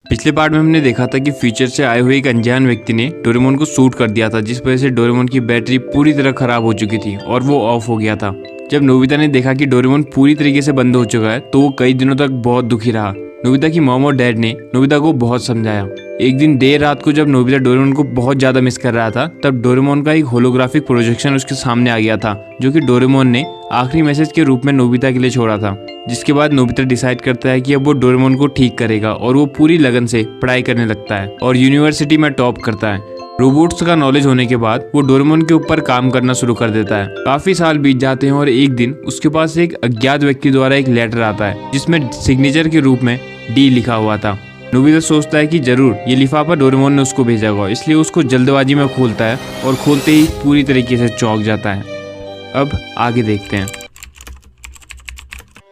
पिछले पार्ट में हमने देखा था कि फ्यूचर से आए हुए एक अनजान व्यक्ति ने डोरेमोन को शूट कर दिया था, जिस वजह से डोरेमोन की बैटरी पूरी तरह खराब हो चुकी थी और वो ऑफ हो गया था। जब नोबिता ने देखा कि डोरेमोन पूरी तरीके से बंद हो चुका है तो वो कई दिनों तक बहुत दुखी रहा। नोबिता की मॉम और डैड ने नोबिता को बहुत समझाया। एक दिन देर रात को जब नोबिता डोरेमोन को बहुत ज्यादा मिस कर रहा था, तब डोरेमोन का एक होलोग्राफिक प्रोजेक्शन उसके सामने आ गया था, जो कि डोरेमोन ने आखिरी मैसेज के रूप में नोबिता के लिए छोड़ा था। जिसके बाद नोबिता डिसाइड करता है कि अब वो डोरेमोन को ठीक करेगा और वो पूरी लगन से पढ़ाई करने लगता है और यूनिवर्सिटी में टॉप करता है। रोबोट्स का नॉलेज होने के बाद वो डोरेमोन के ऊपर काम करना शुरू कर देता है। काफी साल बीत जाते हैं और एक दिन उसके पास एक अज्ञात व्यक्ति द्वारा एक लेटर आता है, जिसमें सिग्नेचर के रूप में डी लिखा हुआ था। नोबिता सोचता है कि जरूर ये लिफाफा डोरेमोन ने उसको भेजा होगा, इसलिए उसको जल्दबाजी में खोलता है और खोलते ही पूरी तरीके से चौंक जाता है। अब आगे देखते हैं।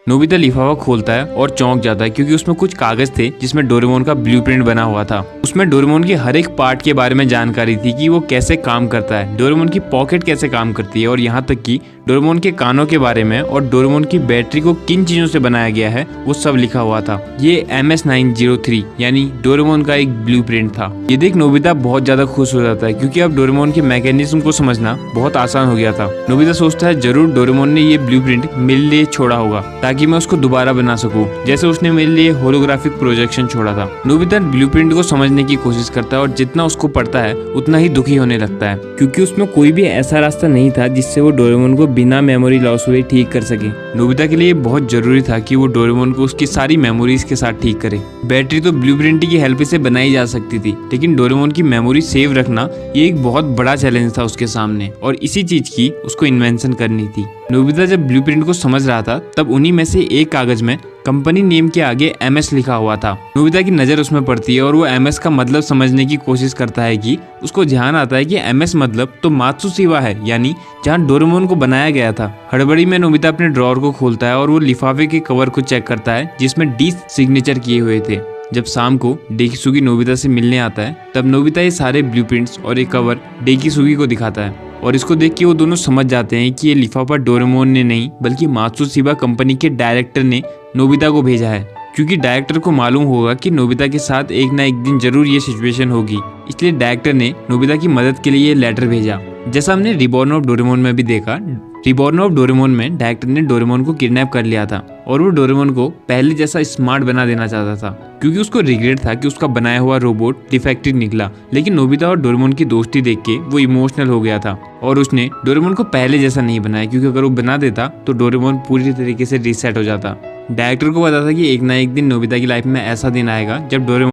नोबिता लिफाफा खोलता है और चौंक जाता है क्योंकि उसमें कुछ कागज थे जिसमें डोरेमोन का ब्लूप्रिंट बना हुआ था। उसमें डोरेमोन के हर एक पार्ट के बारे में जानकारी थी कि वो कैसे काम करता है, डोरेमोन की पॉकेट कैसे काम करती है और यहाँ तक कि डोरेमोन के कानों के बारे में और डोरेमोन की बैटरी को किन चीजों से बनाया गया है वो सब लिखा हुआ था। ये MS-903 यानी डोरेमोन का एक ब्लूप्रिंट था। ये देख नोबिता बहुत ज्यादा खुश हो जाता है क्योंकि अब डोरेमोन के मैकेनिज्म को समझना बहुत आसान हो गया था। नोबिता सोचता है जरूर डोरेमोन ने ये ब्लूप्रिंट मेरे लिए छोड़ा होगा ताकि मैं उसको दोबारा बना सकूं, जैसे उसने मेरे लिए होलोग्राफिक प्रोजेक्शन छोड़ा था। नोबिता ब्लूप्रिंट को समझने की कोशिश करता है और जितना उसको पढ़ता है उतना ही दुखी होने लगता है क्योंकि उसमें कोई भी ऐसा रास्ता नहीं था जिससे वो डोरेमोन को बिना मेमोरी लॉस हुए ठीक कर सके। नोबिता के लिए बहुत जरूरी था कि वो डोरेमोन को उसकी सारी मेमोरीज के साथ ठीक करे। बैटरी तो ब्लूप्रिंट की हेल्प से बनाई जा सकती थी, लेकिन डोरेमोन की मेमोरी सेव रखना ये एक बहुत बड़ा चैलेंज था उसके सामने और इसी चीज की उसको इन्वेंशन करनी थी। नोबिता जब ब्लूप्रिंट को समझ रहा था तब उन्हीं में से एक कागज में कंपनी नेम के आगे MS लिखा हुआ था। नोबिता की नजर उसमें पड़ती है और वो MS का मतलब समझने की कोशिश करता है कि उसको ध्यान आता है कि MS मतलब तो मात्सुशिबा है, यानी जहाँ डोरेमोन को बनाया गया था। हड़बड़ी में नोबिता अपने ड्रॉअर को खोलता है और वो लिफाफे के कवर को चेक करता है जिसमें डी सिग्नेचर किए हुए थे। जब शाम को डेकिसुगी नोबिता से मिलने आता है तब नोबिता ये सारे ब्लूप्रिंट्स और एक कवर डेकिसुगी को दिखाता है और इसको देख के वो दोनों समझ जाते हैं कि ये लिफाफा डोरेमोन ने नहीं बल्कि मात्सुशिबा कंपनी के डायरेक्टर ने नोबिता को भेजा है, क्योंकि डायरेक्टर को मालूम होगा कि नोबिता के साथ एक ना एक दिन जरूर ये सिचुएशन होगी। इसलिए डायरेक्टर ने नोबिता की मदद के लिए ये लेटर भेजा। जैसा हमने रिबॉर्न ऑफ डोरेमोन में भी देखा, रिबॉर्न ऑफ डोरेमोन में डायरेक्टर ने डोरेमोन को किडनैप कर लिया था और वो डोरेमोन को पहले जैसा स्मार्ट बना देना चाहता था क्योंकि उसको रिग्रेट था कि उसका बनाया हुआ रोबोट डिफेक्टिव निकला। लेकिन नोबिता और डोरेमोन की दोस्ती देख के वो इमोशनल हो गया था और उसने डोरेमोन को पहले जैसा नहीं बनाया, क्योंकि अगर वो बना देता तो डोरेमोन पूरी तरीके से रीसेट हो जाता। डायरेक्टर को पता था कि एक ना एक दिन नोबिता की लाइफ में ऐसा दिन आएगा जब डोरेमोन